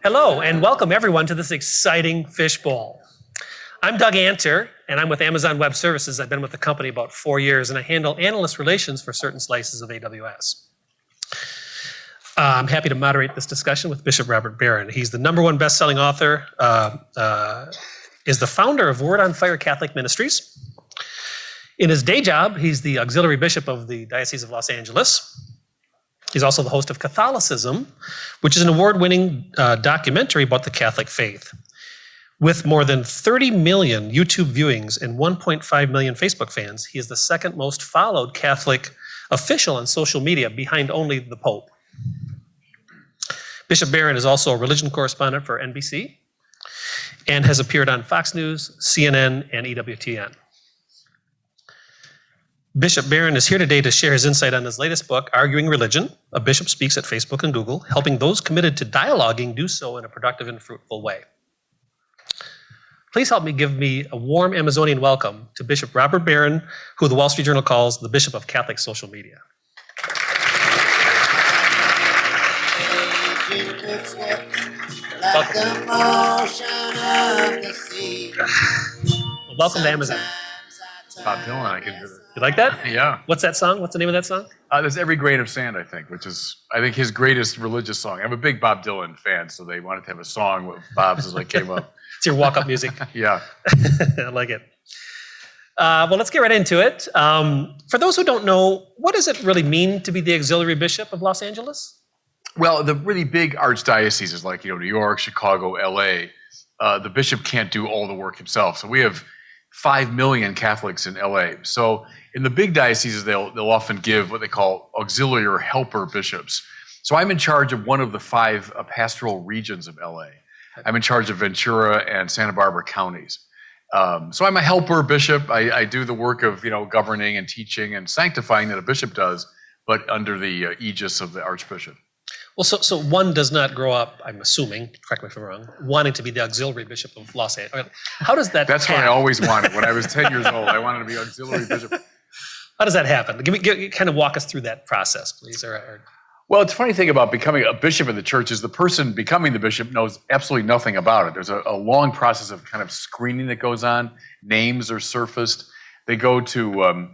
Hello, and welcome everyone to this exciting fishbowl. I'm Doug Anter, and I'm with Amazon Web Services. I've been with the company about 4 years, and I handle analyst relations for certain slices of AWS. I'm happy to moderate this discussion with Bishop Robert Barron. He's the #1 best-selling author, is the founder of Word on Fire Catholic Ministries. In his day job, he's the auxiliary bishop of the Diocese of Los Angeles. He's also the host of Catholicism, which is an award-winning documentary about the Catholic faith. With more than 30 million YouTube viewings and 1.5 million Facebook fans, he is the second most followed Catholic official on social media, behind only the Pope. Bishop Barron is also a religion correspondent for NBC and has appeared on Fox News, CNN, and EWTN. Bishop Barron is here today to share his insight on his latest book, Arguing Religion: A Bishop Speaks at Facebook and Google, helping those committed to dialoguing do so in a productive and fruitful way. Please help me give me a warm Amazonian welcome to Bishop Robert Barron, who the Wall Street Journal calls the Bishop of Catholic Social Media. Welcome to Amazon. Bob Dylan, I can do it. You like that? Yeah. What's that song? What's the name of that song? There's Every Grain of Sand, I think, which is, I think, his greatest religious song. I'm a big Bob Dylan fan, so they wanted to have a song with Bob's as I came up. It's your walk-up music. Yeah. I like it. Well, let's get right into it. For those who don't know, what does it really mean to be the auxiliary bishop of Los Angeles? Well, the really big archdioceses like, New York, Chicago, LA, the bishop can't do all the work himself. So we have 5 million Catholics in LA. So in the big dioceses, they'll often give what they call auxiliary or helper bishops. So I'm in charge of one of the 5 pastoral regions of LA. I'm in charge of Ventura and Santa Barbara counties. So I'm a helper bishop. I do the work of governing and teaching and sanctifying that a bishop does, but under the aegis of the archbishop. Well, so one does not grow up, I'm assuming, correct me if I'm wrong, wanting to be the auxiliary bishop of Los Angeles. How does that That's happen? what I always wanted. When I was 10 years old, I wanted to be auxiliary bishop. How does that happen? Kind of walk us through that process, please. Well, it's a funny thing about becoming a bishop in the church is the person becoming the bishop knows absolutely nothing about it. There's a long process of kind of screening that goes on. Names are surfaced. They go to a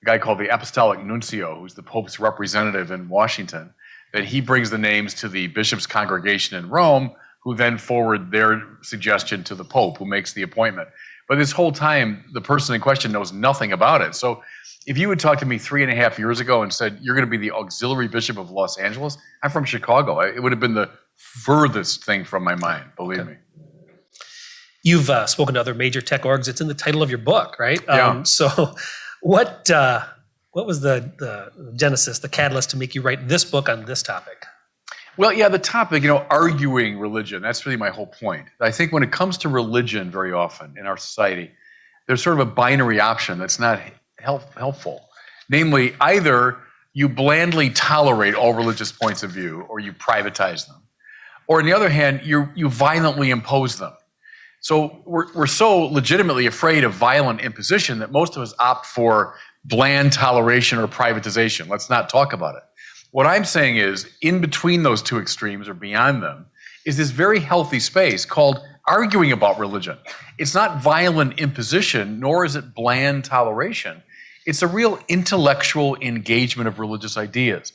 guy called the Apostolic Nuncio, who's the Pope's representative in Washington. That he brings the names to the bishop's congregation in Rome, who then forward their suggestion to the Pope, who makes the appointment. But this whole time, the person in question knows nothing about it. So if you had talked to me 3.5 years ago and said, you're going to be the auxiliary bishop of Los Angeles, I'm from Chicago. It would have been the furthest thing from my mind, believe me. You've spoken to other major tech orgs. It's in the title of your book, right? Yeah. So what was the genesis, the catalyst to make you write this book on this topic? Well, yeah, the topic, arguing religion, that's really my whole point. I think when it comes to religion very often in our society, there's sort of a binary option that's not helpful. Namely, either you blandly tolerate all religious points of view or you privatize them. Or on the other hand, you violently impose them. So we're so legitimately afraid of violent imposition that most of us opt for bland toleration or privatization. Let's not talk about it. What I'm saying is, in between those two extremes or beyond them, is this very healthy space called arguing about religion. It's not violent imposition, nor is it bland toleration. It's a real intellectual engagement of religious ideas.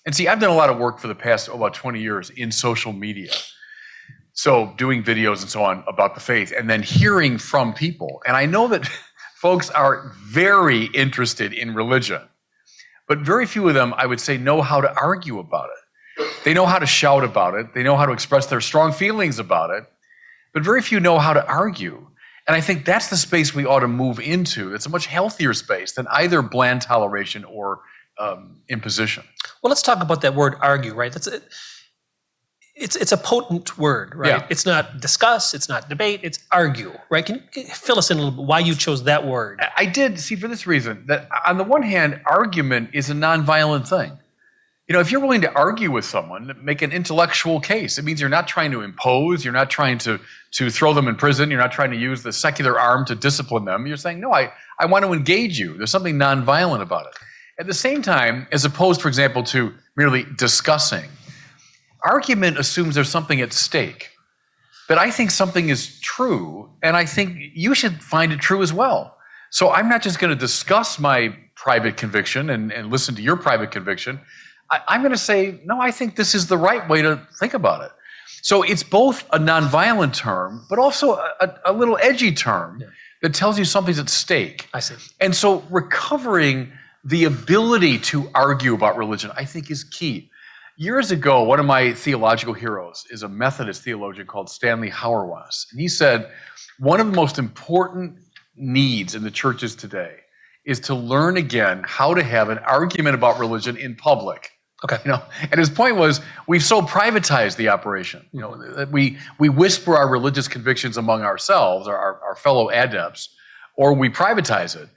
And see, I've done a lot of work for the past about 20 years in social media. So doing videos and so on about the faith, and then hearing from people. And I know that folks are very interested in religion, but very few of them, I would say, know how to argue about it. They know how to shout about it. They know how to express their strong feelings about it, but very few know how to argue. And I think that's the space we ought to move into. It's a much healthier space than either bland toleration or imposition. Well, let's talk about that word argue, right? It's a potent word, right? Yeah. It's not discuss, it's not debate, it's argue, right? Can you fill us in a little bit why you chose that word? I did, see, for this reason, that on the one hand, argument is a nonviolent thing. If you're willing to argue with someone, make an intellectual case, it means you're not trying to impose, you're not trying to throw them in prison, you're not trying to use the secular arm to discipline them. You're saying, no, I want to engage you. There's something nonviolent about it. At the same time, as opposed, for example, to merely discussing, argument assumes there's something at stake. That I think something is true, and I think you should find it true as well. So I'm not just going to discuss my private conviction and listen to your private conviction. I'm going to say, no, I think this is the right way to think about it. So it's both a nonviolent term, but also a little edgy term that tells you something's at stake. I see. And so recovering the ability to argue about religion, I think, is key. Years ago, one of my theological heroes is a Methodist theologian called Stanley Hauerwas. And he said, one of the most important needs in the churches today is to learn again how to have an argument about religion in public. Okay. And his point was, we've so privatized the operation, that we whisper our religious convictions among ourselves, our fellow adepts, or we privatize it.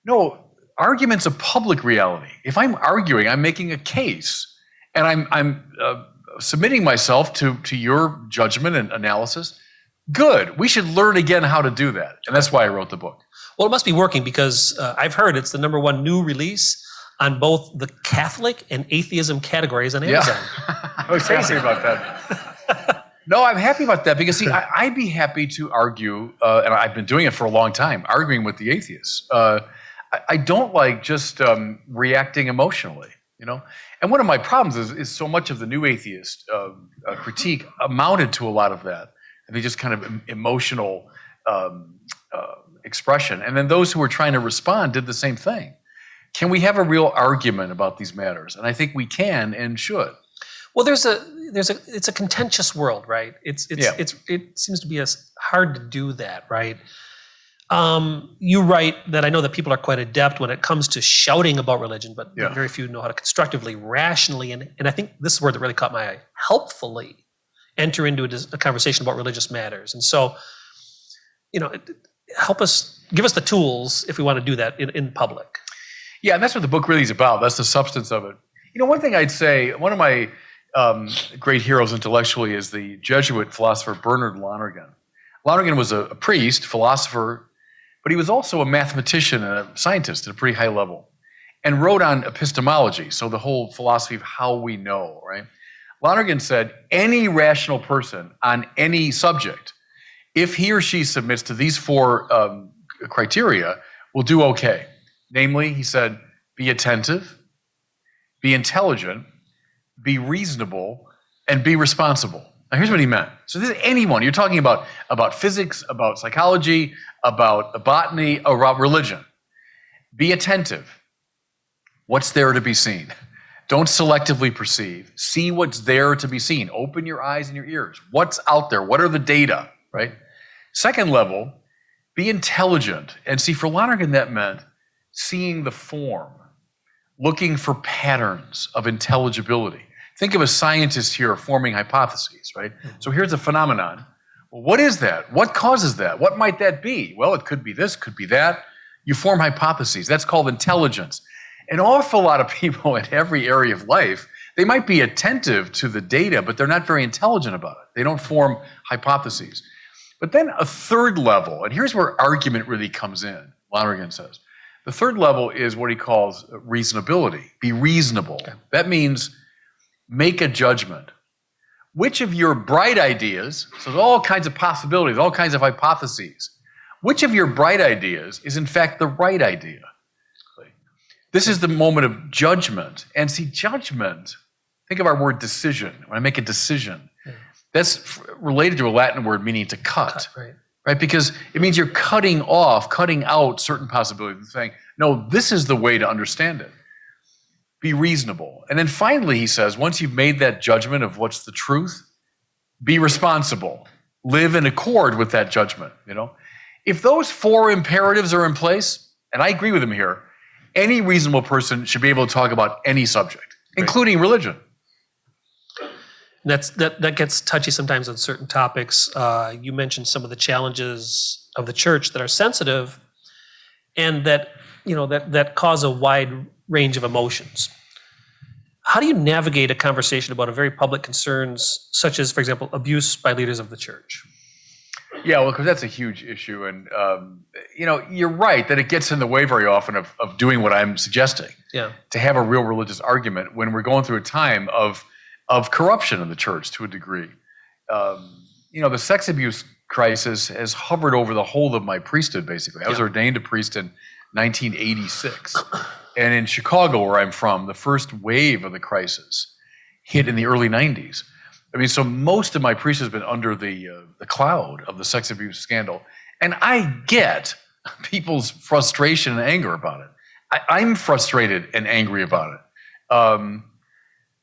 No, argument's a public reality. If I'm arguing, I'm making a case. And I'm submitting myself to your judgment and analysis. Good. We should learn again how to do that. And that's why I wrote the book. Well, it must be working because I've heard it's the #1 new release on both the Catholic and atheism categories on Amazon. I was happy about that. No, I'm happy about that because, see, I'd be happy to argue, and I've been doing it for a long time, arguing with the atheists. I don't like just reacting emotionally. And one of my problems is so much of the new atheist critique amounted to a lot of that. And they just kind of emotional expression. And then those who were trying to respond did the same thing. Can we have a real argument about these matters? And I think we can and should. Well, it's a contentious world, right? It seems to be hard to do that, right? You write that I know that people are quite adept when it comes to shouting about religion, but very few know how to constructively, rationally, and I think this is word that really caught my eye, helpfully enter into a conversation about religious matters. And so, give us the tools if we want to do that in public. Yeah, and that's what the book really is about. That's the substance of it. One thing I'd say, one of my great heroes intellectually is the Jesuit philosopher Bernard Lonergan. Lonergan was a priest, philosopher, but he was also a mathematician and a scientist at a pretty high level, and wrote on epistemology, so the whole philosophy of how we know, right? Lonergan said, any rational person on any subject, if he or she submits to these 4 criteria, will do okay. Namely, he said, be attentive, be intelligent, be reasonable, and be responsible. Now, here's what he meant. So this is anyone. You're talking about physics, about psychology, about botany, about religion. Be attentive. What's there to be seen? Don't selectively perceive. See what's there to be seen. Open your eyes and your ears. What's out there? What are the data, right? Second level, be intelligent. And see, for Lonergan, that meant seeing the form, looking for patterns of intelligibility. Think of a scientist here forming hypotheses, right? So here's a phenomenon. Well, what is that? What causes that? What might that be? Well, it could be this, could be that. You form hypotheses. That's called intelligence. An awful lot of people in every area of life, they might be attentive to the data, but they're not very intelligent about it. They don't form hypotheses. But then a third level, and here's where argument really comes in, Lonergan says. The third level is what he calls reasonability. Be reasonable. Okay. That means make a judgment. Which of your bright ideas, so there's all kinds of possibilities, all kinds of hypotheses, which of your bright ideas is in fact the right idea? This is the moment of judgment. And see, judgment, think of our word decision. When I make a decision, that's related to a Latin word meaning to cut. Right? Because it means you're cutting out certain possibilities and saying, no, this is the way to understand it. Be reasonable. And then finally, he says, once you've made that judgment of what's the truth, be responsible. Live in accord with that judgment. If those 4 imperatives are in place, and I agree with him here, any reasonable person should be able to talk about any subject, including religion. That gets touchy sometimes on certain topics. You mentioned some of the challenges of the church that are sensitive, and that cause a wide range of emotions. How do you navigate a conversation about a very public concerns, such as, for example, abuse by leaders of the church? Yeah, well, because that's a huge issue, and you're right that it gets in the way very often of doing what I'm suggesting. Yeah. To have a real religious argument when we're going through a time of of corruption in the church to a degree. The sex abuse crisis has hovered over the whole of my priesthood, basically. I was ordained a priest in 1986. And in Chicago, where I'm from, the first wave of the crisis hit in the early 90s. I mean, so most of my priesthood has been under the cloud of the sex abuse scandal. And I get people's frustration and anger about it. I'm frustrated and angry about it.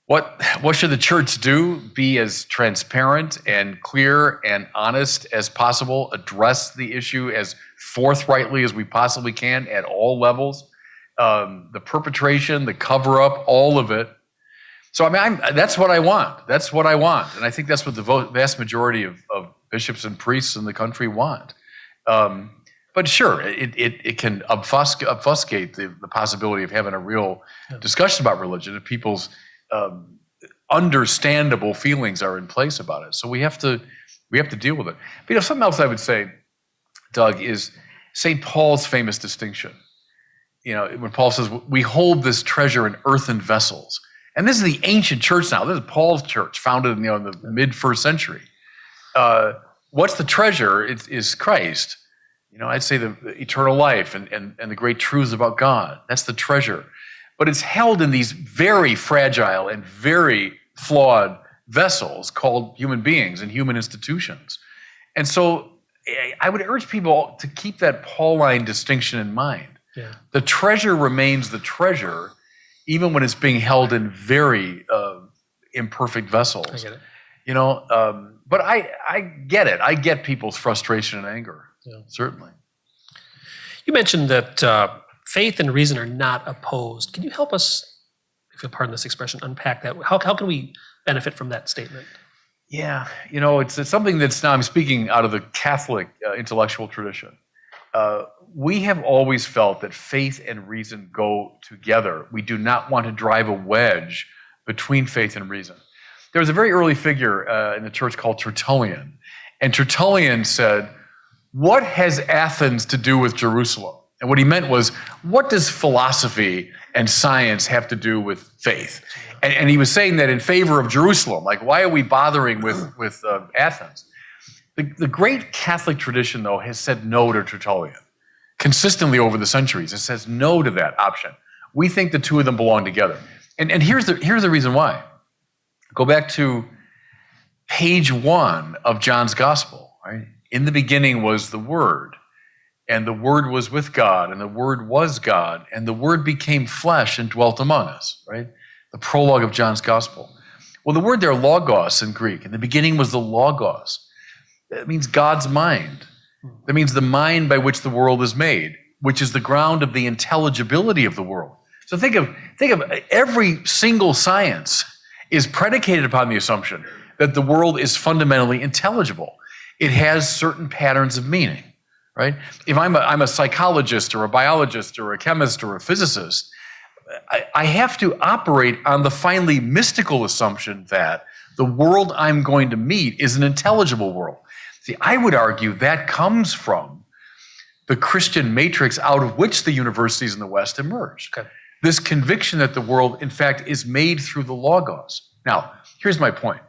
What should the church do? Be as transparent and clear and honest as possible, address the issue as forthrightly as we possibly can at all levels. The perpetration, the cover-up, all of it. So, I mean, that's what I want. That's what I want. And I think that's what the vast majority of bishops and priests in the country want. But sure, it can obfuscate the possibility of having a real discussion about religion if people's understandable feelings are in place about it. So we have to deal with it. But something else I would say, Doug, is St. Paul's famous distinction. When Paul says, we hold this treasure in earthen vessels. And this is the ancient church now. This is Paul's church, founded in the mid-first century. What's the treasure? It is Christ. I'd say the eternal life and the great truths about God. That's the treasure. But it's held in these very fragile and very flawed vessels called human beings and human institutions. And so I would urge people to keep that Pauline distinction in mind. Yeah. The treasure remains the treasure, even when it's being held in very imperfect vessels. I get it. But I get it. I get people's frustration and anger. Yeah. Certainly. You mentioned that faith and reason are not opposed. Can you help us, if you'll pardon this expression, unpack that? How can we benefit from that statement? Yeah, it's something that's now, I'm speaking out of the Catholic intellectual tradition. We have always felt that faith and reason go together. We do not want to drive a wedge between faith and reason. There was a very early figure in the church called Tertullian. And Tertullian said, what has Athens to do with Jerusalem? And what he meant was, what does philosophy and science have to do with faith? And he was saying that in favor of Jerusalem. Like, why are we bothering with Athens? The great Catholic tradition, though, has said no to Tertullian. Consistently over the centuries, it says no to that option. We think the two of them belong together. And here's the reason why. Go back to page 1 of John's Gospel. Right? In the beginning was the Word, and the Word was with God, and the Word was God, and the Word became flesh and dwelt among us. Right? The prologue of John's Gospel. Well, the word there, logos in Greek. In the beginning was the logos. That means God's mind. That means the mind by which the world is made, which is the ground of the intelligibility of the world. So think of every single science is predicated upon the assumption that the world is fundamentally intelligible. It has certain patterns of meaning, right? If I'm a psychologist or a biologist or a chemist or a physicist, I have to operate on the finely mystical assumption that the world I'm going to meet is an intelligible world. See, I would argue that comes from the Christian matrix out of which the universities in the West emerged. Okay. This conviction that the world, in fact, is made through the logos. Now, here's my point.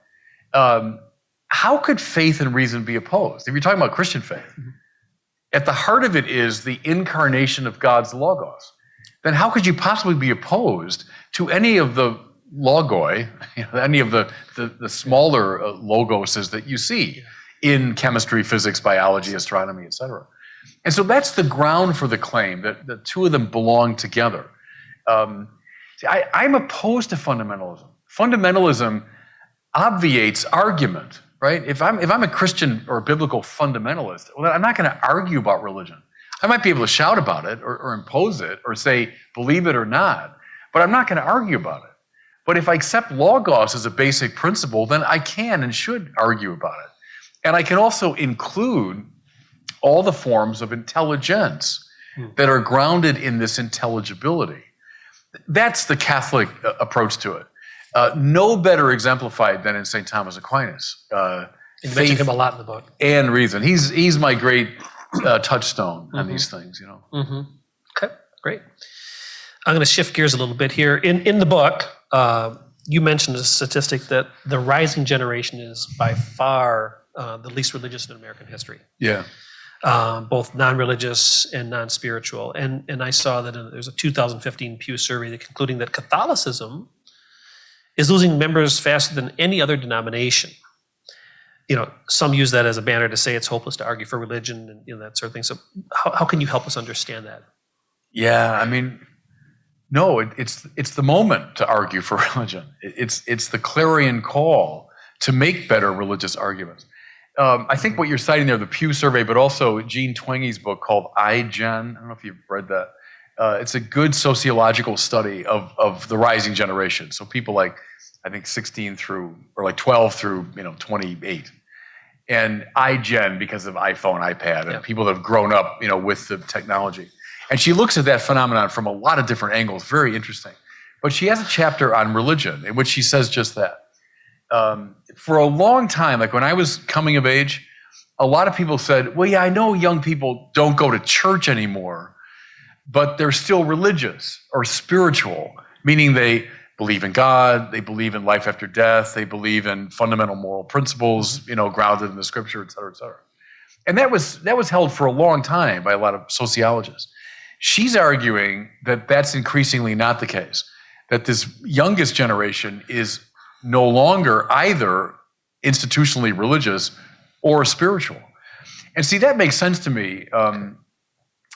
How could faith and reason be opposed? If you're talking about Christian faith, at the heart of it is the incarnation of God's logos. Then how could you possibly be opposed to any of the logoi, any of the smaller logoses that you see in chemistry, physics, biology, astronomy, etc.? And so that's the ground for the claim that the two of them belong together. I'm opposed to fundamentalism. Fundamentalism obviates argument, right? If I'm a Christian or a biblical fundamentalist, well, I'm not going to argue about religion. I might be able to shout about it or impose it or say, believe it or not, but I'm not going to argue about it. But if I accept logos as a basic principle, then I can and should argue about it. And I can also include all the forms of intelligence that are grounded in this intelligibility. That's the Catholic approach to it. No better exemplified than in St. Thomas Aquinas. You mentioned him a lot in the book. And reason. He's my great touchstone on these things, Okay, great. I'm going to shift gears a little bit here. In the book, you mentioned a statistic that the rising generation is by far the least religious in American history. Yeah. Both non-religious and non-spiritual. And I saw that there's a 2015 Pew survey that concluding that Catholicism is losing members faster than any other denomination. Some use that as a banner to say it's hopeless to argue for religion and that sort of thing. So how can you help us understand that? Yeah, no, it's the moment to argue for religion. It's the clarion call to make better religious arguments. I think what you're citing there, the Pew survey, but also Jean Twenge's book called iGen. I don't know if you've read that. It's a good sociological study of the rising generation. So people like, I think 16 through, or like 12 through, 28. And iGen because of iPhone, iPad, and people that have grown up, with the technology. And she looks at that phenomenon from a lot of different angles. Very interesting. But she has a chapter on religion in which she says just that. For a long time, like when I was coming of age, a lot of people said, well, yeah, I know young people don't go to church anymore, but they're still religious or spiritual, meaning they believe in God, they believe in life after death, they believe in fundamental moral principles, grounded in the scripture, et cetera, et cetera. And that was held for a long time by a lot of sociologists. She's arguing that that's increasingly not the case, that this youngest generation is no longer either institutionally religious or spiritual. And see, that makes sense to me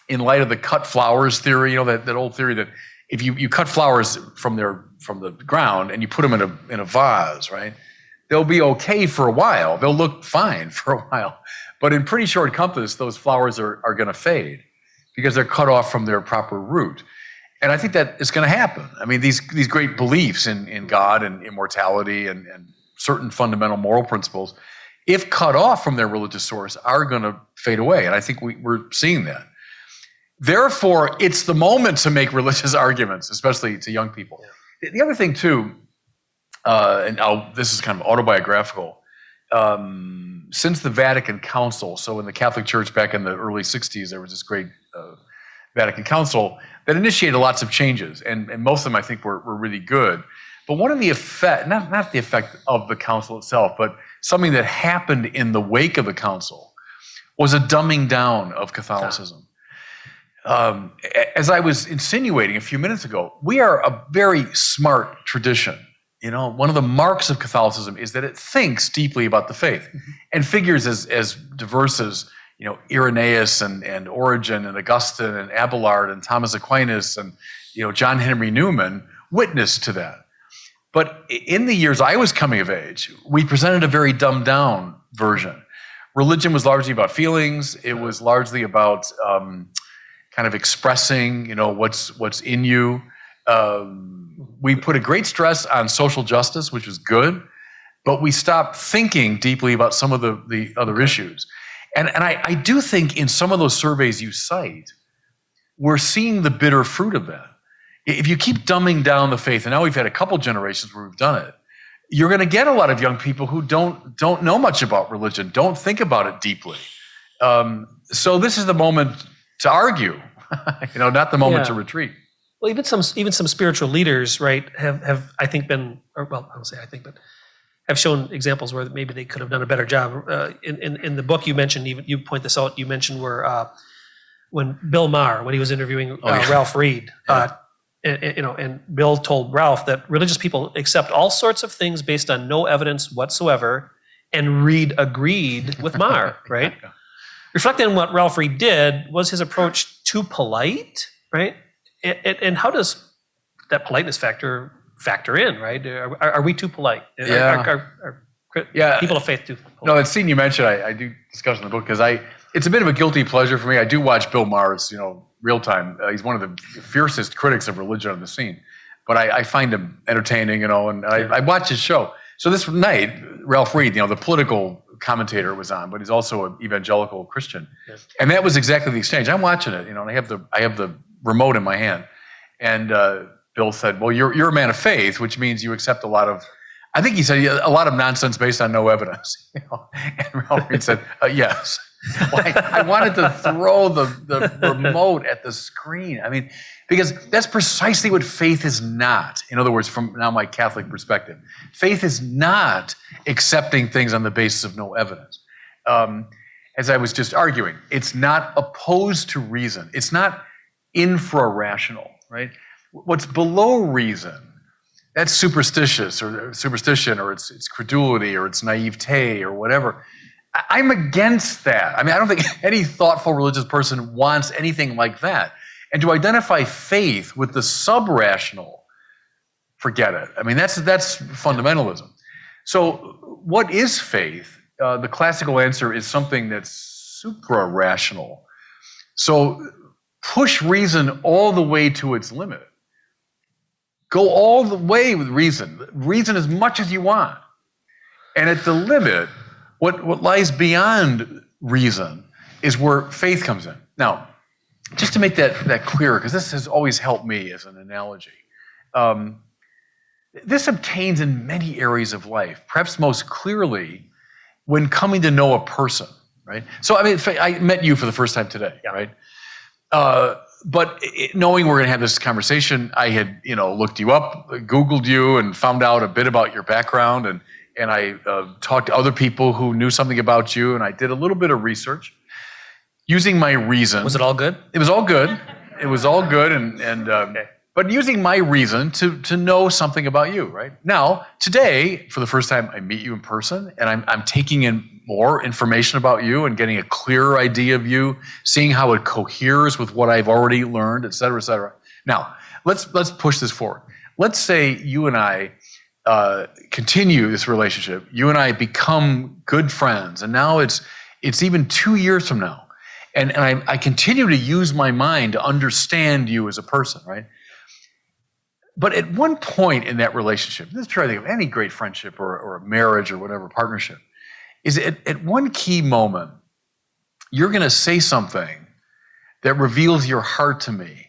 in light of the cut flowers theory, that old theory that if you cut flowers from the ground and you put them in a vase, right, they'll be okay for a while. They'll look fine for a while. But in pretty short compass, those flowers are going to fade because they're cut off from their proper root. And I think that is going to happen. These great beliefs in God and immortality and certain fundamental moral principles, if cut off from their religious source, are going to fade away. And I think we're seeing that. Therefore, it's the moment to make religious arguments, especially to young people. Yeah. The other thing, too, this is kind of autobiographical, since the Vatican Council, so in the Catholic Church back in the early 60s, there was this great Vatican Council that initiated lots of changes, and most of them I think were really good. But one of the effect, not the effect of the council itself, but something that happened in the wake of the council was a dumbing down of Catholicism. As I was insinuating a few minutes ago, we are a very smart tradition. One of the marks of Catholicism is that it thinks deeply about the faith and figures as diverse as Irenaeus and Origen and Augustine and Abelard and Thomas Aquinas and John Henry Newman witnessed to that. But in the years I was coming of age, we presented a very dumbed down version. Religion was largely about feelings. It was largely about kind of expressing what's in you. We put a great stress on social justice, which was good, but we stopped thinking deeply about some of the other issues. And I do think in some of those surveys you cite, we're seeing the bitter fruit of that. If you keep dumbing down the faith, and now we've had a couple generations where we've done it, you're going to get a lot of young people who don't know much about religion, don't think about it deeply. So this is the moment to argue, not the moment to retreat. Well, even some spiritual leaders, right, have I think been, or well, I don't say I think, but have shown examples where maybe they could have done a better job. In the book you mentioned, even you point this out. You mentioned where when Bill Maher, when he was interviewing Ralph Reed, and Bill told Ralph that religious people accept all sorts of things based on no evidence whatsoever, and Reed agreed with Maher, right? Yeah. Reflecting on what Ralph Reed did, was his approach too polite, right? And how does that politeness factor in, right? Are we too polite? Yeah. Are people of faith too polite? No, that scene you mentioned, I do discuss in the book because it's a bit of a guilty pleasure for me. I do watch Bill Maher's, real time. He's one of the fiercest critics of religion on the scene, but I find him entertaining, and I watch his show. So this night, Ralph Reed, the political commentator was on, but he's also an evangelical Christian, and that was exactly the exchange. I'm watching it, and I have the remote in my hand, and Bill said, "Well, you're a man of faith, which means you accept a lot of." I think he said a lot of nonsense based on no evidence. And Ralph Reed said, "Yes." I wanted to throw the remote at the screen. I mean, because that's precisely what faith is not. In other words, from now my Catholic perspective, faith is not accepting things on the basis of no evidence. As I was just arguing, it's not opposed to reason. It's not infra-rational, right? What's below reason, that's superstition, or it's credulity, or it's naivete, or whatever. I'm against that. I mean, I don't think any thoughtful religious person wants anything like that. And to identify faith with the sub-rational, forget it. I mean, that's fundamentalism. So what is faith? The classical answer is something that's supra-rational. So push reason all the way to its limit. Go all the way with reason. Reason as much as you want. And at the limit, what lies beyond reason is where faith comes in. Now, just to make that clearer, because this has always helped me as an analogy, this obtains in many areas of life, perhaps most clearly when coming to know a person, right? So, I mean, I met you for the first time today, right? But knowing we're going to have this conversation, I had, looked you up, Googled you, and found out a bit about your background, and I talked to other people who knew something about you, and I did a little bit of research using my reason. Was it all good? It was all good. It was all good, okay. But using my reason to know something about you, right? Now, today, for the first time, I meet you in person, and I'm taking in more information about you and getting a clearer idea of you, seeing how it coheres with what I've already learned, et cetera, et cetera. Now, let's push this forward. Let's say you and I continue this relationship. You and I become good friends, and now it's even 2 years from now, and I continue to use my mind to understand you as a person, right? But at one point in that relationship, let's try to think of any great friendship or a marriage or whatever partnership, is at one key moment, you're going to say something that reveals your heart to me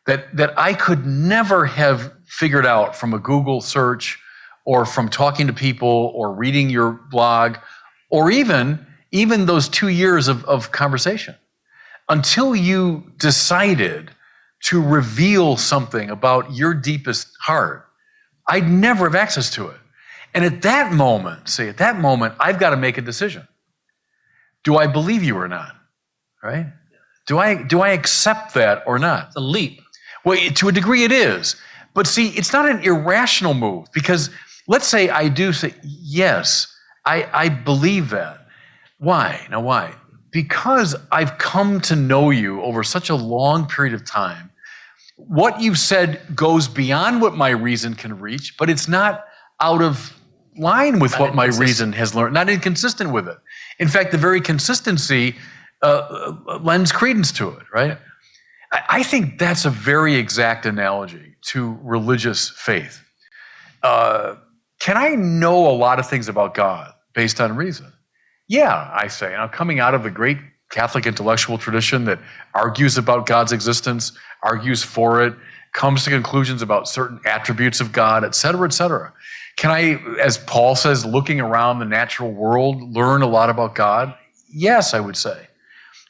that I could never have figured out from a Google search or from talking to people or reading your blog or even those 2 years of conversation. Until you decided to reveal something about your deepest heart, I'd never have access to it. And at that moment, I've got to make a decision. Do I believe you or not? Right? Do I accept that or not? It's a leap. Well, to a degree it is. But see, it's not an irrational move, because let's say I do say, yes, I believe that. Why? Now, why? Because I've come to know you over such a long period of time. What you've said goes beyond what my reason can reach, but it's not out of line with what my reason has learned, not inconsistent with it. In fact, the very consistency lends credence to it, right? I think that's a very exact analogy to religious faith. Can I know a lot of things about God based on reason? Yeah, I say. And I'm coming out of a great Catholic intellectual tradition that argues about God's existence, argues for it, comes to conclusions about certain attributes of God, et cetera, et cetera. Can I, as Paul says, looking around the natural world, learn a lot about God? Yes, I would say.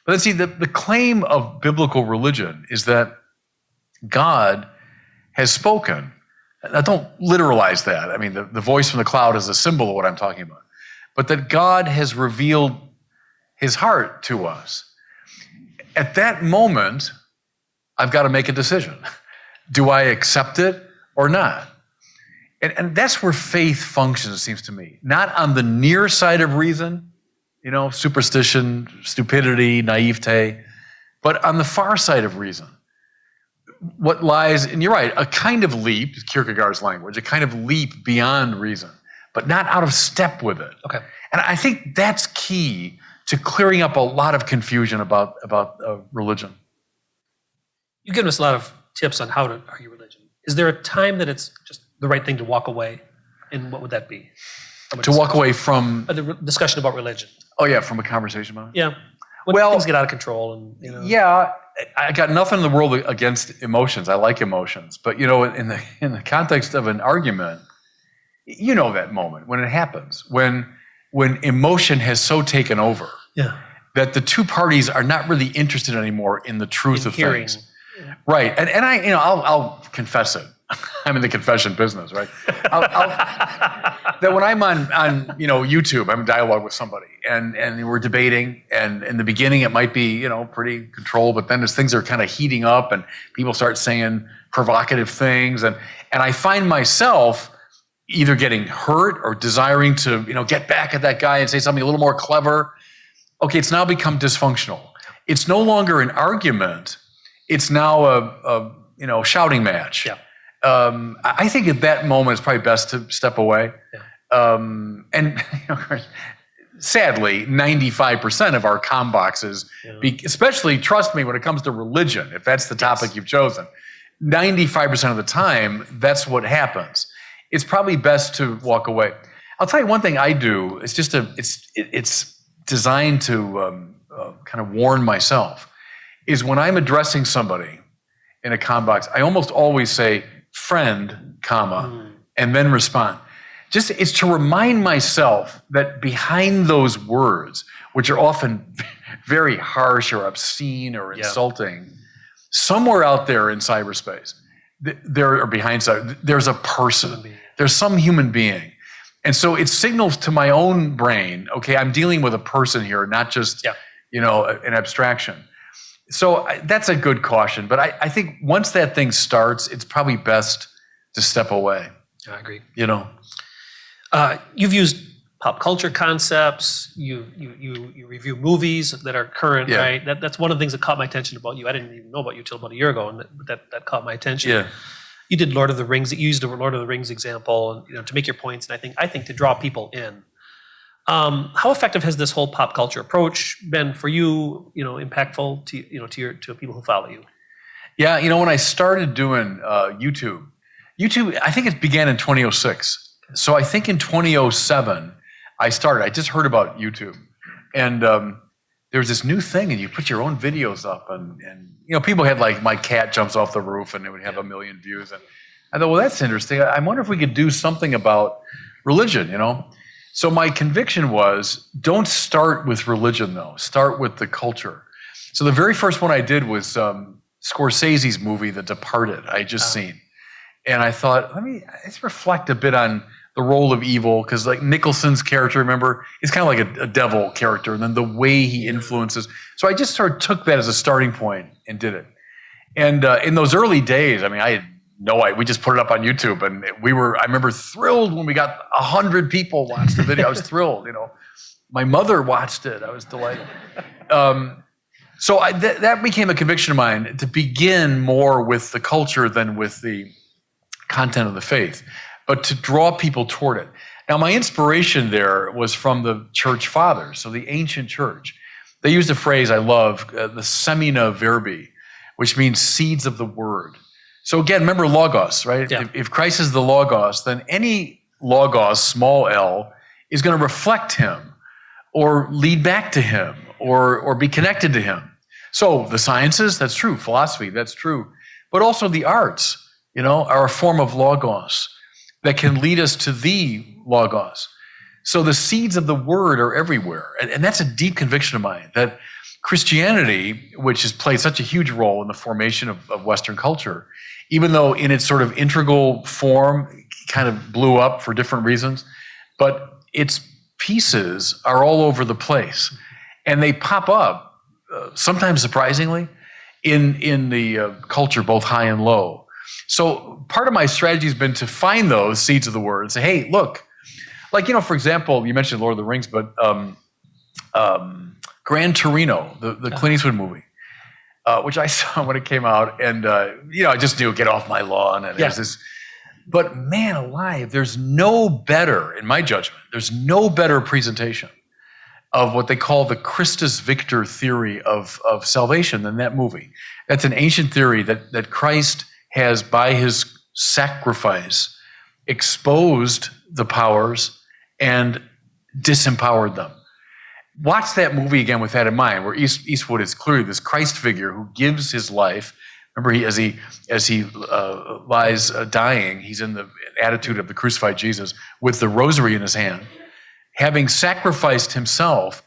But let's see, the claim of biblical religion is that God has spoken. Now, don't literalize that. I mean, the voice from the cloud is a symbol of what I'm talking about. But that God has revealed his heart to us. At that moment, I've got to make a decision. Do I accept it or not? And that's where faith functions, it seems to me. Not on the near side of reason, superstition, stupidity, naivete, but on the far side of reason. What lies, and you're right, a kind of leap, Kierkegaard's language, a kind of leap beyond reason, but not out of step with it. Okay. And I think that's key to clearing up a lot of confusion about religion. You've given us a lot of tips on how to argue religion. Is there a time that it's just the right thing to walk away? And what would that be? To walk away from the discussion about religion. Oh yeah, from a conversation about it? Yeah. When things get out of control and Yeah, I got nothing in the world against emotions. I like emotions. But in the context of an argument, that moment when it happens, when emotion has so taken over that the two parties are not really interested anymore in the truth of hearing. things. Right. And I, I'll confess it. I'm in the confession business, right? That when I'm on YouTube, I'm in dialogue with somebody and we're debating, and in the beginning it might be, pretty controlled, but then as things are kind of heating up and people start saying provocative things, and I find myself either getting hurt or desiring to, get back at that guy and say something a little more clever. Okay, it's now become dysfunctional. It's no longer an argument. It's now a shouting match. Yeah. I think at that moment it's probably best to step away. Yeah. And sadly, 95% of our comm boxes, especially, trust me, when it comes to religion, if that's the topic you've chosen, 95% of the time, that's what happens. It's probably best to walk away. I'll tell you one thing I do. It's just it's designed to kind of warn myself. Is when I'm addressing somebody in a comm box, I almost always say friend, comma, and then respond. It's to remind myself that behind those words, which are often very harsh or obscene or insulting, somewhere out there in cyberspace, there's a person. There's some human being. And so it signals to my own brain, okay, I'm dealing with a person here, not just an abstraction. So that's a good caution. But I think once that thing starts, it's probably best to step away. I agree. You've used pop culture concepts. You review movies that are current, right? That's one of the things that caught my attention about you. I didn't even know about you till about a year ago, and that caught my attention. Yeah. You did Lord of the Rings. You used a Lord of the Rings example, and to make your points, and I think to draw people in. How effective has this whole pop culture approach been for you? Impactful to people who follow you. Yeah, when I started doing YouTube, I think it began in 2006. So I think in 2007 I started. I just heard about YouTube, and there was this new thing, and you put your own videos up, and people had like my cat jumps off the roof, and it would have 1 million views, and I thought, well, that's interesting. I wonder if we could do something about religion, So my conviction was, don't start with religion, though. Start with the culture. So the very first one I did was Scorsese's movie, The Departed, I had just seen. And I thought, let's reflect a bit on the role of evil, because like Nicholson's character, remember, is kind of like a devil character, and then the way he influences. So I just sort of took that as a starting point and did it. And in those early days, I had we just put it up on YouTube, and I remember thrilled when we got 100 people watch the video. I was thrilled, My mother watched it. I was delighted. So that became a conviction of mine, to begin more with the culture than with the content of the faith, but to draw people toward it. Now, my inspiration there was from the church fathers, so the ancient church. They used a phrase I love, the semina verbi, which means seeds of the word. So again, remember Logos, right? Yeah. If Christ is the Logos, then any Logos, small l, is going to reflect him or lead back to him or be connected to him. So the sciences, that's true. Philosophy, that's true. But also the arts, are a form of Logos that can lead us to the Logos. So the seeds of the word are everywhere. And that's a deep conviction of mine, that Christianity, which has played such a huge role in the formation of Western culture, even though in its sort of integral form, kind of blew up for different reasons, but its pieces are all over the place. And they pop up, sometimes surprisingly, in the culture, both high and low. So part of my strategy has been to find those seeds of the word and say, hey, look, like, for example, you mentioned Lord of the Rings, but Gran Torino, the Clint Eastwood movie, which I saw when it came out, and I just knew, get off my lawn, and there's this. But man alive, there's no better, in my judgment, there's no better presentation of what they call the Christus Victor theory of salvation than that movie. That's an ancient theory that Christ has, by his sacrifice, exposed the powers and disempowered them. Watch that movie again with that in mind, where Eastwood is clearly this Christ figure who gives his life. Remember, as he lies dying, he's in the attitude of the crucified Jesus with the rosary in his hand. Having sacrificed himself,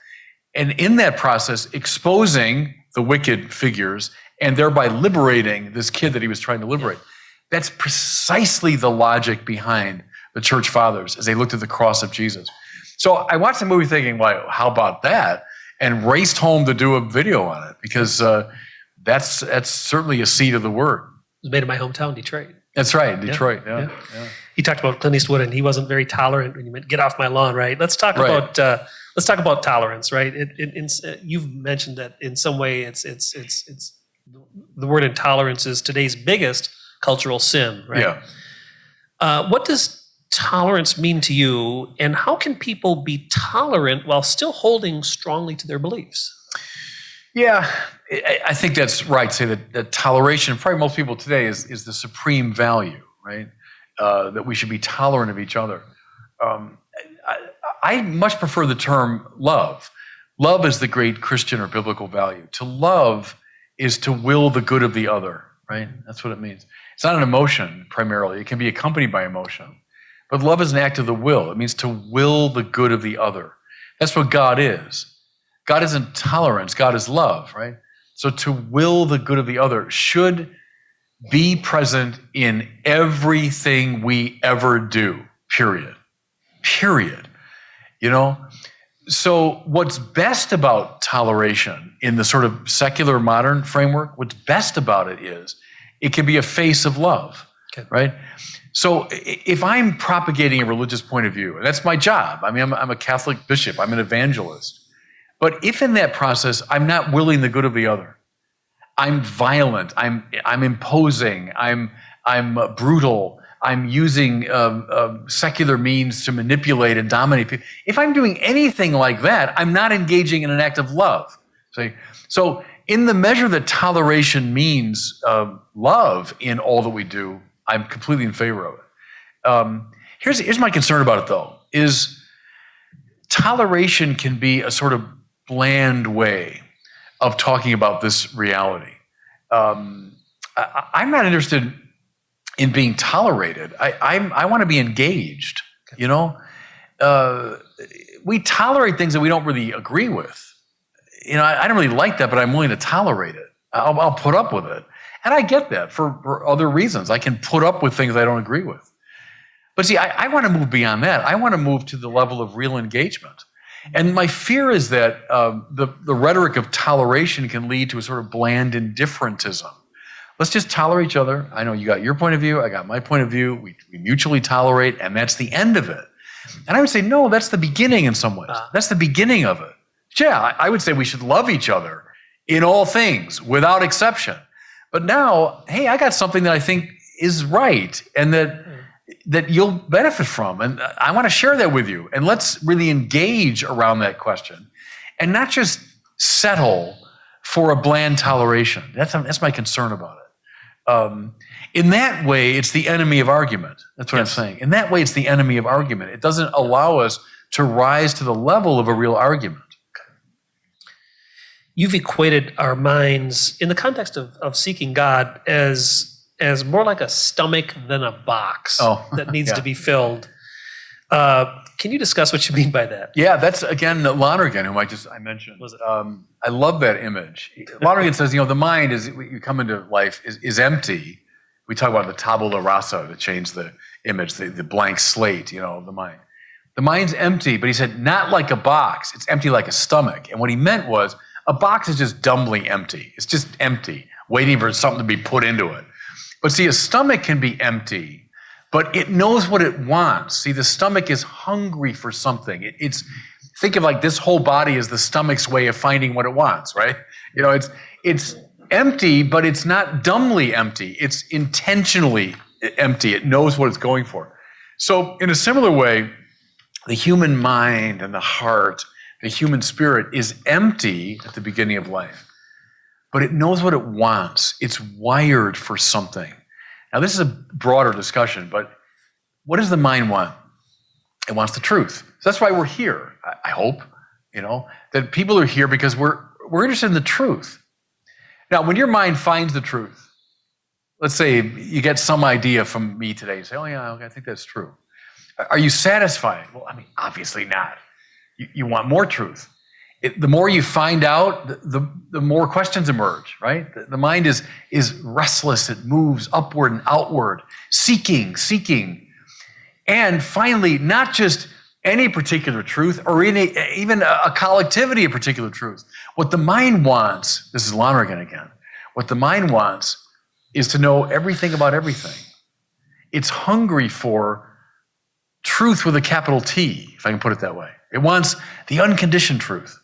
And in that process, exposing the wicked figures and thereby liberating this kid that he was trying to liberate. That's precisely the logic behind the church fathers as they looked at the cross of Jesus. So I watched the movie thinking, well, how about that? And raced home to do a video on it because that's certainly a seed of the word. It was made in my hometown, Detroit. That's right, Detroit. Yeah. He talked about Clint Eastwood, and he wasn't very tolerant when you meant "get off my lawn." Right? Let's talk about tolerance. Right? You've mentioned that in some way, it's the word intolerance is today's biggest cultural sin. Right? Yeah. What does tolerance mean to you, and how can people be tolerant while still holding strongly to their beliefs? Yeah, I think that's right. Say that toleration, probably most people today, is the supreme value, right? That we should be tolerant of each other. I much prefer the term love. Love is the great Christian or biblical value. To love is to will the good of the other, right? That's what it means. It's not an emotion primarily. It can be accompanied by emotion. But love is an act of the will. It means to will the good of the other. That's what God is. God isn't tolerance. God is love, right? So to will the good of the other should be present in everything we ever do, period. Period. So what's best about toleration in the sort of secular modern framework, what's best about it is it can be a face of love, right? So if I'm propagating a religious point of view, and that's my job, I mean, I'm a Catholic bishop, I'm an evangelist, but if in that process I'm not willing the good of the other, I'm violent, I'm imposing, I'm brutal, I'm using secular means to manipulate and dominate people. If I'm doing anything like that, I'm not engaging in an act of love. See? So in the measure that toleration means love in all that we do, I'm completely in favor of it. Here's my concern about it, though, is toleration can be a sort of bland way of talking about this reality. I'm not interested in being tolerated. I want to be engaged, we tolerate things that we don't really agree with. I don't really like that, but I'm willing to tolerate it. I'll put up with it. And I get that for other reasons. I can put up with things I don't agree with. But see, I want to move beyond that. I want to move to the level of real engagement. And my fear is that the rhetoric of toleration can lead to a sort of bland indifferentism. Let's just tolerate each other. I know you got your point of view. I got my point of view. We mutually tolerate, and that's the end of it. And I would say, no, that's the beginning in some ways. That's the beginning of it. Yeah, I would say we should love each other in all things, without exception. But now, hey, I got something that I think is right and that you'll benefit from. And I want to share that with you. And let's really engage around that question and not just settle for a bland toleration. That's my concern about it. In that way, it's the enemy of argument. That's what I'm saying. In that way, it's the enemy of argument. It doesn't allow us to rise to the level of a real argument. You've equated our minds in the context of seeking God as more like a stomach than a box that needs to be filled. Can you discuss what you mean by that? Yeah, that's again Lonergan, whom I mentioned. I love that image. Lonergan says, the mind is you come into life is empty. We talk about the tabula rasa to change the image, the blank slate, of the mind. The mind's empty, but he said not like a box. It's empty like a stomach. And what he meant was a box is just dumbly empty. It's just empty, waiting for something to be put into it. But see, a stomach can be empty, but it knows what it wants. See, the stomach is hungry for something. Think of like this whole body as the stomach's way of finding what it wants, right? It's empty, but it's not dumbly empty. It's intentionally empty. It knows what it's going for. So in a similar way, the human mind and the heart, the human spirit is empty at the beginning of life, but it knows what it wants. It's wired for something. Now, this is a broader discussion, but what does the mind want? It wants the truth. So that's why we're here, I hope, that people are here because we're interested in the truth. Now, when your mind finds the truth, let's say you get some idea from me today, you say, oh yeah, okay, I think that's true. Are you satisfied? Well, I mean, obviously not. You want more truth. The more you find out, the more questions emerge, right? The mind is restless. It moves upward and outward, seeking. And finally, not just any particular truth or even a collectivity of particular truth. What the mind wants, this is Lonergan again, what the mind wants is to know everything about everything. It's hungry for truth with a capital T, if I can put it that way. It wants the unconditioned truth.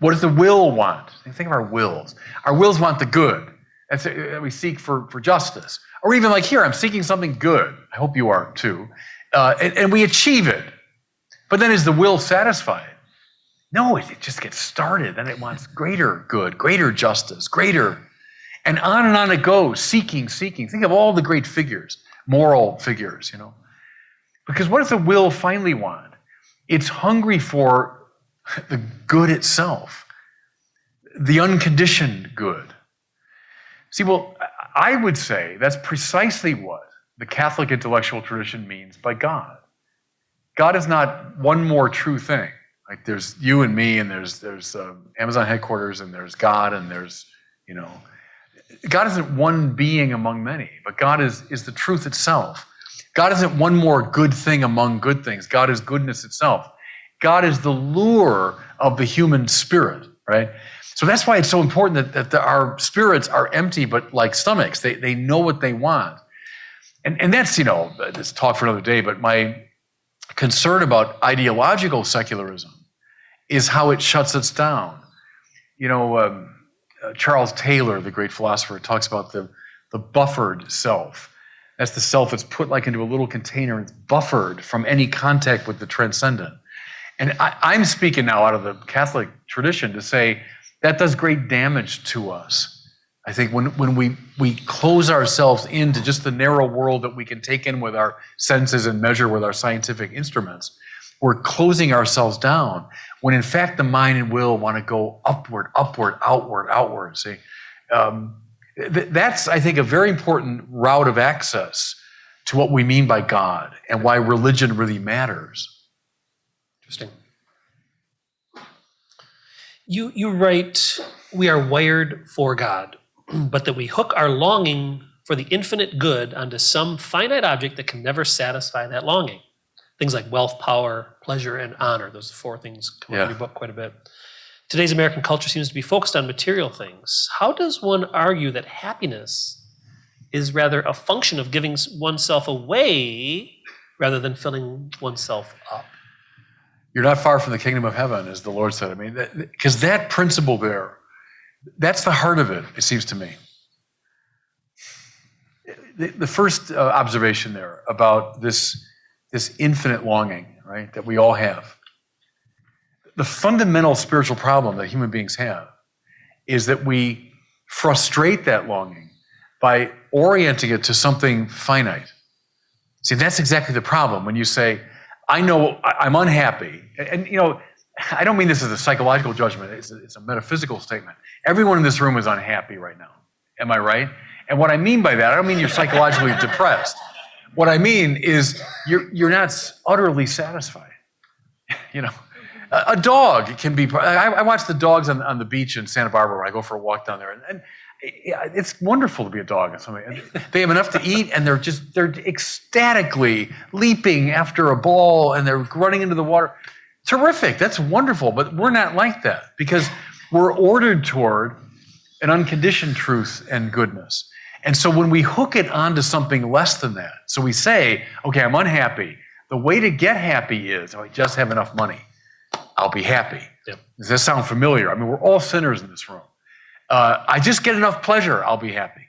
What does the will want? Think of our wills. Our wills want the good. That's we seek for justice. Or even like here, I'm seeking something good. I hope you are too. And we achieve it. But then is the will satisfied? No, it just gets started. Then it wants greater good, greater justice, greater. And on it goes, seeking. Think of all the great figures, moral figures, Because what does the will finally want? It's hungry for the good itself, the unconditioned good. See, well, I would say that's precisely what the Catholic intellectual tradition means by God. God is not one more true thing. Like there's you and me, and there's Amazon headquarters, and there's God, and there's, God isn't one being among many, but God is the truth itself. God isn't one more good thing among good things. God is goodness itself. God is the lure of the human spirit, right? So that's why it's so important that our spirits are empty, but like stomachs, they know what they want. And that's, this talk for another day, but my concern about ideological secularism is how it shuts us down. Charles Taylor, the great philosopher, talks about the buffered self. That's the self that's put like into a little container and it's buffered from any contact with the transcendent. And I'm speaking now out of the Catholic tradition to say that does great damage to us. I think when we close ourselves into just the narrow world that we can take in with our senses and measure with our scientific instruments, we're closing ourselves down when in fact the mind and will want to go upward, outward. See, that's, I think, a very important route of access to what we mean by God and why religion really matters. Interesting. You write, we are wired for God, but that we hook our longing for the infinite good onto some finite object that can never satisfy that longing. Things like wealth, power, pleasure, and honor. Those four things come up in your book quite a bit. Today's American culture seems to be focused on material things. How does one argue that happiness is rather a function of giving oneself away rather than filling oneself up? You're not far from the kingdom of heaven, as the Lord said. I mean, because that principle there, that's the heart of it, it seems to me. The first observation there about this infinite longing, right, that we all have. The fundamental spiritual problem that human beings have is that we frustrate that longing by orienting it to something finite. See, that's exactly the problem when you say, I know I'm unhappy. And I don't mean this as a psychological judgment. It's a metaphysical statement. Everyone in this room is unhappy right now. Am I right? And what I mean by that, I don't mean you're psychologically depressed. What I mean is you're not utterly satisfied. A dog can be. I watch the dogs on the beach in Santa Barbara when I go for a walk down there, and it's wonderful to be a dog. They have enough to eat, and they're ecstatically leaping after a ball, and they're running into the water. Terrific. That's wonderful. But we're not like that because we're ordered toward an unconditioned truth and goodness. And so when we hook it onto something less than that, so we say, okay, I'm unhappy. The way to get happy is I just have enough money. I'll be happy. Yep. Does that sound familiar? I mean, we're all sinners in this room. I just get enough pleasure, I'll be happy.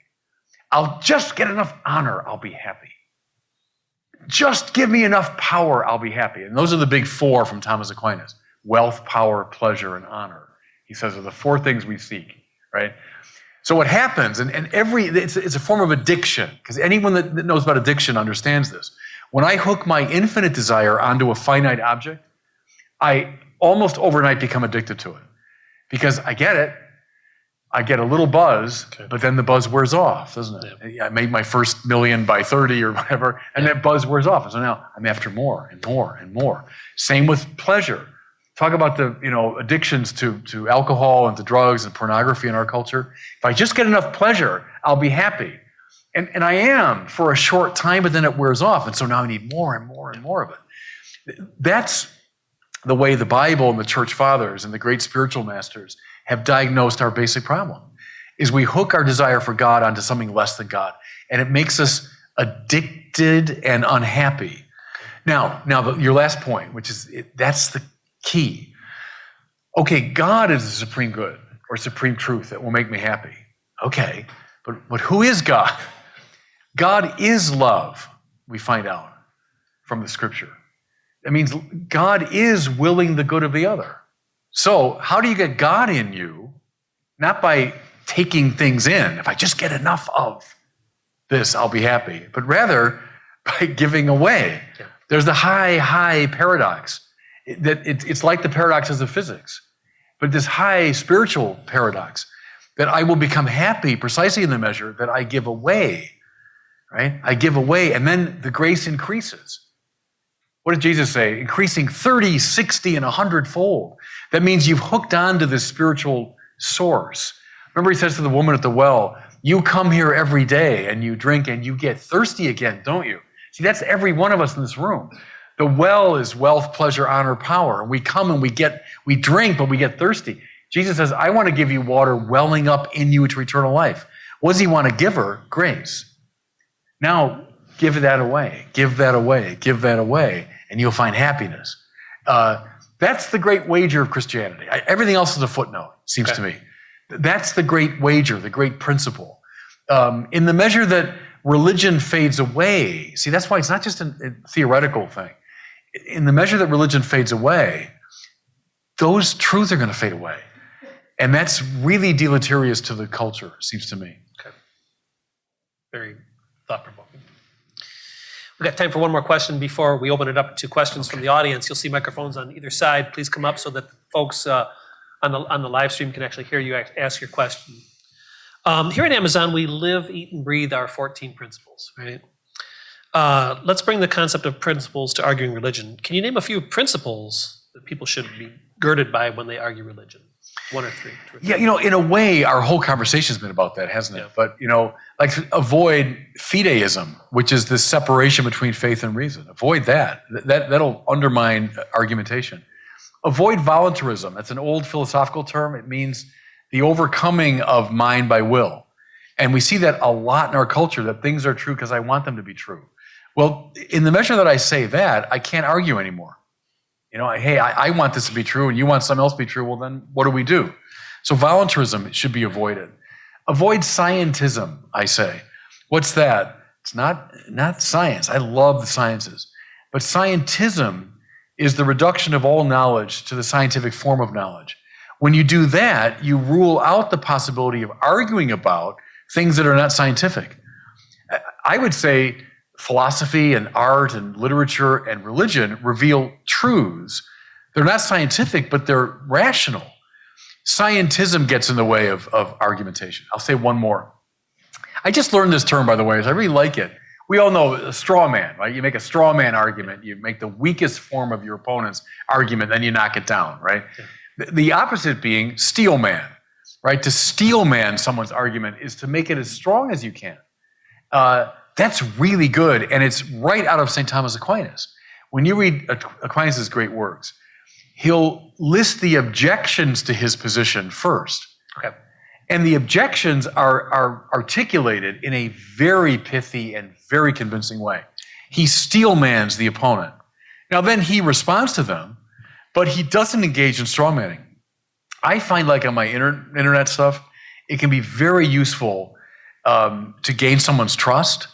I'll just get enough honor, I'll be happy. Just give me enough power, I'll be happy. And those are the big four from Thomas Aquinas. Wealth, power, pleasure, and honor. He says are the four things we seek, right? So what happens, it's a form of addiction, because anyone that knows about addiction understands this. When I hook my infinite desire onto a finite object, I almost overnight become addicted to it. Because I get it, I get a little buzz, but then the buzz wears off, doesn't it? Yeah. I made my first million by 30 or whatever, and that buzz wears off. And so now I'm after more and more and more. Same with pleasure. Talk about the addictions to alcohol and to drugs and pornography in our culture. If I just get enough pleasure, I'll be happy. And I am for a short time, but then it wears off. And so now I need more and more and more of it. That's the way the Bible and the church fathers and the great spiritual masters have diagnosed our basic problem, is we hook our desire for God onto something less than God. And it makes us addicted and unhappy. Now your last point, which is, that's the key. Okay, God is the supreme good or supreme truth that will make me happy. Okay, but who is God? God is love, we find out from the scripture. That means God is willing the good of the other. So how do you get God in you? Not by taking things in. If I just get enough of this, I'll be happy. But rather by giving away. Yeah. There's the high paradox. It's like the paradoxes of physics, but this high spiritual paradox that I will become happy precisely in the measure that I give away, right? I give away, and then the grace increases. What did Jesus say? Increasing 30, 60, and 100-fold. That means you've hooked on to this spiritual source. Remember, he says to the woman at the well, you come here every day and you drink and you get thirsty again, don't you? See, that's every one of us in this room. The well is wealth, pleasure, honor, power. And we come and we drink, but we get thirsty. Jesus says, I want to give you water welling up in you to eternal life. What does he want to give her? Grace. Now, give that away, give that away, give that away, and you'll find happiness. That's the great wager of Christianity. Everything else is a footnote, seems to me. That's the great wager, the great principle. In the measure that religion fades away, see, that's why it's not just a theoretical thing. In the measure that religion fades away, those truths are going to fade away. And that's really deleterious to the culture, seems to me. Okay. Very thought-provoking. We've got time for one more question before we open it up to questions from the audience. You'll see microphones on either side. Please come up so that folks on the live stream can actually hear you ask your question. Here at Amazon, we live, eat, and breathe our 14 principles, right? Let's bring the concept of principles to arguing religion. Can you name a few principles that people should be girded by when they argue religion? One or three. Yeah, in a way, our whole conversation's been about that, hasn't it? But, like avoid fideism, which is this separation between faith and reason. Avoid that. That'll undermine argumentation. Avoid voluntarism. That's an old philosophical term. It means the overcoming of mind by will. And we see that a lot in our culture, that things are true because I want them to be true. Well, in the measure that I say that, I can't argue anymore. Hey, I want this to be true and you want something else to be true. Well, then what do we do? So voluntarism should be avoided. Avoid scientism, I say. What's that? It's not science. I love the sciences. But scientism is the reduction of all knowledge to the scientific form of knowledge. When you do that, you rule out the possibility of arguing about things that are not scientific. I would say philosophy and art and literature and religion reveal truths. They're not scientific, but they're rational. Scientism gets in the way of argumentation. I'll say one more. I just learned this term, by the way, I really like it. We all know a straw man, right? You make a straw man argument, you make the weakest form of your opponent's argument, then you knock it down, right? Yeah. The opposite being steel man, right? To steel man someone's argument is to make it as strong as you can. That's really good, and it's right out of St. Thomas Aquinas. When you read Aquinas' great works, he'll list the objections to his position first. Okay. And the objections are articulated in a very pithy and very convincing way. He steelmans the opponent. Now then he responds to them, but he doesn't engage in strawmanning. I find, like on my internet stuff, it can be very useful to gain someone's trust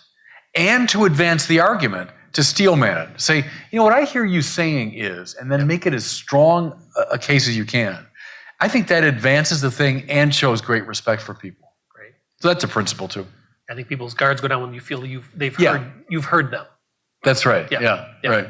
and to advance the argument, to steelman it. Say, what I hear you saying is, and then make it as strong a case as you can. I think that advances the thing and shows great respect for people. Great. So that's a principle too. I think people's guards go down when you feel you've heard them. That's right. Yeah, right.